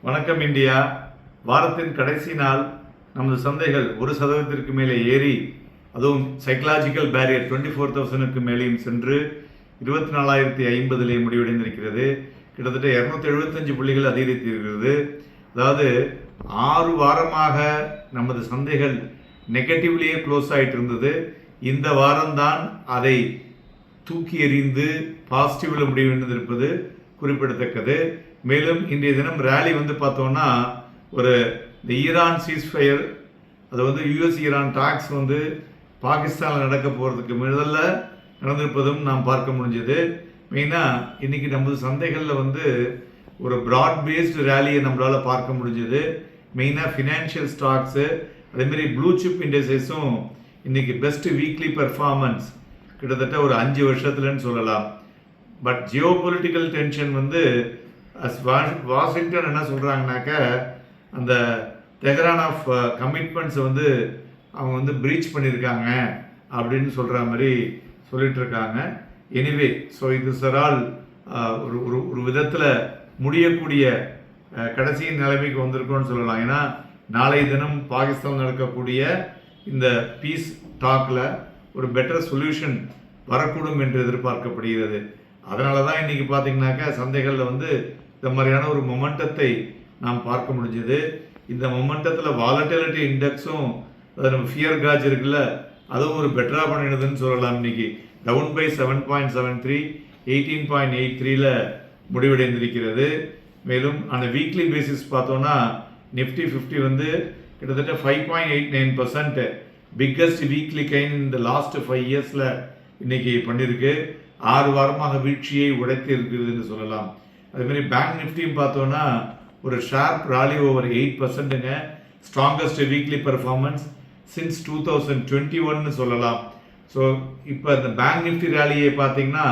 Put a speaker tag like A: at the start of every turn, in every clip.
A: வணக்கம் இந்தியா. வாரத்தின் கடைசி நாள் நமது சந்தைகள் 1% மேலே ஏறி, அதுவும் சைக்கலாஜிக்கல் பேரியர் 24,000க்கு மேலேயும் சென்று 24,050 முடிவடைந்திருக்கிறது. கிட்டத்தட்ட 275 புள்ளிகள் அதிகரித்திருக்கிறது. அதாவது 6 வாரமாக நமது சந்தைகள் நெகட்டிவ்லேயே க்ளோஸ் ஆகிட்டு இருந்தது. இந்த வாரம்தான் அதை தூக்கி எறிந்து பாசிட்டிவில் முடிவடைந்திருப்பது குறிப்பிடத்தக்கது. மேலும் இன்றைய தினம் ரேலி பார்த்தோம்னா, ஒரு இந்த ஈரான் சீஸ்ஃபயர், அது யூஎஸ் ஈரான் டாக்ஸ் பாகிஸ்தானில் நடக்க போகிறதுக்கு முதல்ல நடந்திருப்பதும் நாம் பார்க்க முடிஞ்சது. மெயினாக இன்றைக்கி நமது சந்தைகளில் ஒரு ப்ராட் பேஸ்டு ரேலியை நம்மளால் பார்க்க முடிஞ்சது. மெயினாக ஃபினான்ஷியல் ஸ்டாக்ஸு, அதேமாரி ப்ளூ சிப் இண்டஸ்ட்ரீஸும் இன்றைக்கி பெஸ்ட் வீக்லி பெர்ஃபார்மன்ஸ் கிட்டத்தட்ட ஒரு 5 வருஷத்துலன்னு சொல்லலாம். But Jio political tension Washington என்ன சொல்கிறாங்கனாக்க, அந்த தெஹரான் ஆஃப் கமிட்மெண்ட்ஸ் அவங்க ப்ரீச் பண்ணியிருக்காங்க அப்படின்னு சொல்கிற மாதிரி சொல்லிட்டு இருக்காங்க. எனிவே, ஸோ இது சரால் ஒரு விதத்தில் முடியக்கூடிய கடைசி நிலைமைக்கு வந்திருக்கோன்னு சொல்லலாம். ஏன்னா நாளைய தினம் பாகிஸ்தான் நடக்கக்கூடிய இந்த பீஸ் டாக்கில் ஒரு பெட்டர் சொல்யூஷன் வரக்கூடும் என்று எதிர்பார்க்கப்படுகிறது. அதனால தான் இன்றைக்கி பார்த்தீங்கன்னாக்கா சந்தைகளில் இந்த மாதிரியான ஒரு மொமெண்டத்தை நாம் பார்க்க முடிஞ்சது. இந்த மொமெண்டத்தில் வாலட்டிலிட்டி இண்டெக்ஸும், அது நம்ம ஃபியர் காஜ் இருக்குல்ல, அதுவும் ஒரு பெட்டராக பண்ணிடுதுன்னு சொல்லலாம். இன்றைக்கி டவுன் பை 7.73, 18.83 முடிவடைந்திருக்கிறது. மேலும் அந்த வீக்லி பேசிஸ் பார்த்தோன்னா நிஃப்டி 50 கிட்டத்தட்ட 5.89% பிக்கஸ்ட் வீக்லி கைன் இந்த லாஸ்ட் 5 இயர்ஸில் இன்றைக்கி பண்ணியிருக்கு. 6 வாரமாக வீழ்ச்சியை உடைத்து இருக்கிறதுன்னு சொல்லலாம். அதேமாதிரி பேங்க் நிஃப்டியும் பார்த்தோன்னா ஒரு ஷார்ப் ராலி ஓவர் 8%ங்க. ஸ்ட்ராங்கஸ்ட் வீக்லி பர்ஃபார்மன்ஸ் சின்ஸ் 2021 சொல்லலாம். ஸோ இப்போ இந்த பேங்க் நிஃப்டி ரேலியை பார்த்தீங்கன்னா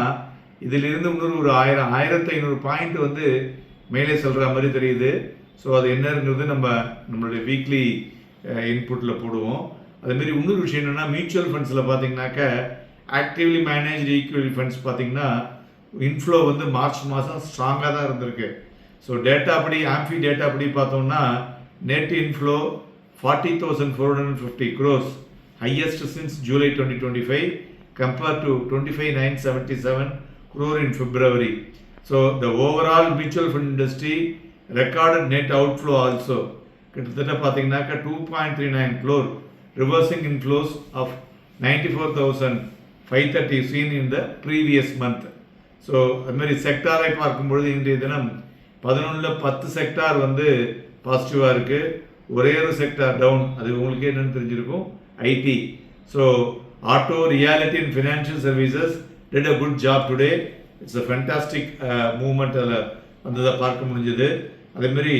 A: இதிலிருந்து இன்னொரு ஒரு 1500 பாயிண்ட் மேலே சொல்கிற மாதிரி தெரியுது. ஸோ அது என்னங்கிறது நம்மளுடைய வீக்லி இன்புட்டில் போடுவோம். அதேமாரி இன்னொரு விஷயம் என்னென்னா, மியூச்சுவல் ஃபண்ட்ஸில் பார்த்தீங்கன்னாக்க ஆக்டிவ்லி மேனேஜ்டு ஈக்விட்டி ஃபண்ட்ஸ் பார்த்தீங்கன்னா இன்ஃப்ளோ மார்ச் மாதம் ஸ்ட்ராங்காக தான் இருந்திருக்கு. ஸோ டேட்டா படி, ஆம்ஃபி டேட்டா படி பார்த்தோம்னா net inflow 40,450 crores, highest since July 2025 compared to 25,977 crore in February. So the overall mutual fund industry recorded net outflow also. கிட்டத்தட்ட பார்த்தீங்கன்னாக்கா 2.39 crore reversing inflows of 94,530 seen in the previous month. So அதுமாதிரி செக்டாரை பார்க்கும்பொழுது இன்றைய தினம் 11 sector பாசிட்டிவாக இருக்குது. ஒரே ஒரு செக்டார் டவுன், அது உங்களுக்கு என்னென்னு தெரிஞ்சிருக்கும், IT. So auto, realty and financial services did a good job today. It's a fantastic movement அதில் பார்க்க முடிஞ்சது. அதேமாரி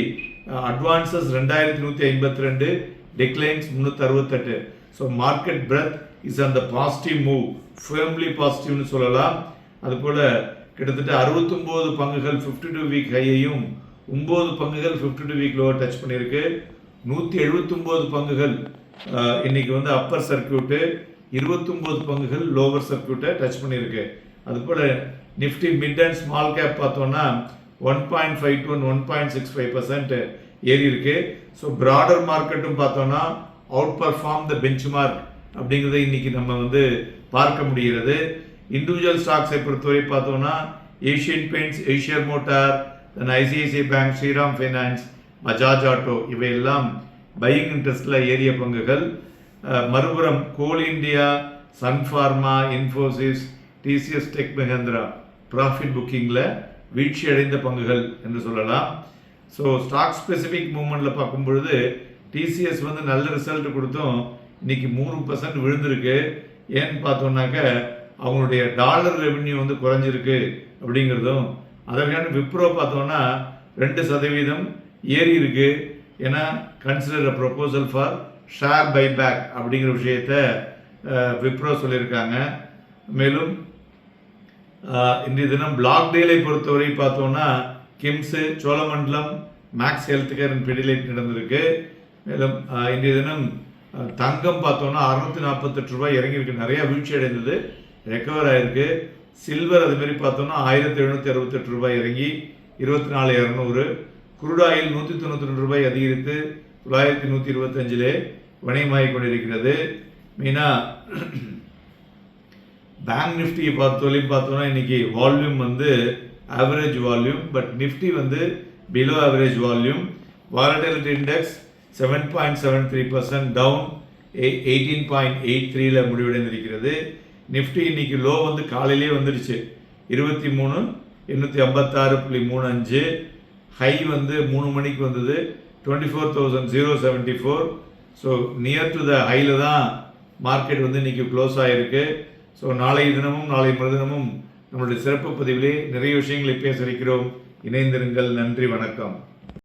A: advances 2152, declines 368. So market breadth is அந்த பாசிட்டிவ் மூவ், ஃபேர்ம்லி பாசிட்டிவ்னு சொல்லலாம். அதுபோல் கிட்டத்தட்ட 69 பங்குகள் 52 வீக் ஹையையும் 9 பங்குகள் 52 வீக் லோவர் டச் பண்ணியிருக்கு. 179 பங்குகள் இன்னைக்கு அப்பர் சர்க்கியூட்டு, 29 பங்குகள் லோவர் சர்க்கியூட்டை டச் பண்ணியிருக்கு. அதுபோல் Nifty mid and small cap பார்த்தோன்னா 1.52 and 1.65% ஏறி இருக்கு. ஸோ ப்ராடர் மார்க்கெட்டும் பார்த்தோன்னா outperform the benchmark அப்படிங்கிறத இன்னைக்கு நம்ம பார்க்க முடிகிறது. இண்டிவிஜுவல் ஸ்டாக்ஸை பொறுத்தவரை பார்த்தோன்னா Asian Paints, Eicher Motor, then ICICI bank, Shriram finance, Bajaj auto இவையெல்லாம் பையிங் இன்ட்ரெஸ்டில் ஏறிய பங்குகள். மறுபுறம் Coal India, Sun Pharma, Infosys, TCS Tech Mahindra profit புக்கிங்கில் வீழ்ச்சி அடைந்த பங்குகள் என்று சொல்லலாம். ஸோ ஸ்டாக் ஸ்பெசிஃபிக் மூவ்மெண்ட்டில் பார்க்கும்பொழுது டிசிஎஸ் நல்ல ரிசல்ட் கொடுத்தும் இன்னைக்கு 3% விழுந்திருக்கு. ஏன்னு பார்த்தோம்னாக்க அவங்களுடைய டாலர் ரெவென்யூ குறைஞ்சிருக்கு அப்படிங்கிறதும், அதற்கான விப்ரோ பார்த்தோன்னா 2% ஏறி இருக்கு. ஏன்னா consider a proposal for share buyback அப்படிங்கிற விஷயத்தை விப்ரோ சொல்லியிருக்காங்க. மேலும் இன்றைய தினம் பிளாக் டீலை பொறுத்தவரை பார்த்தோன்னா KIMS, Cholamandalam, Max health care and Pidilite நடந்திருக்கு. மேலும் இன்றைய தினம் தங்கம் பார்த்தோன்னா 648 ரூபாய் இறங்கியிருக்கு. நிறையா வீழ்ச்சி அடைந்தது, ரெக்கவர் ஆகிருக்கு. சில்வர் அதுமாரி பார்த்தோன்னா 1768 ரூபாய் இறங்கி 24,200. குரூட் ஆயில் 192 ரூபாய் அதிகரித்து 9125 வணிகமாகிக் கொண்டிருக்கிறது. மெயினாக பேங்க் நிஃப்டியை பார்த்தோம்னா இன்னைக்கு வால்யூம் வந்து ஆவரேஜ் வால்யூம், பட் நிஃப்டி வந்து below average volume. Volatility index 7.73% down 18.83 முடிவடைந்திருக்கிறது. நிஃப்டி இன்னைக்கு லோ வந்து காலையிலே வந்துடுச்சு 23,856.35. ஹை வந்து 3 மணிக்கு வந்தது 24,074. ஸோ நியர் டு த ஹையில் தான் மார்க்கெட் வந்து இன்னைக்கு க்ளோஸ் ஆகிருக்கு. ஸோ நாளை மறுதினமும் நம்மளுடைய சிறப்பு பதிவிலே நிறைய விஷயங்களை பேச இருக்கிறோம். இணைந்திருங்கள். நன்றி, வணக்கம்.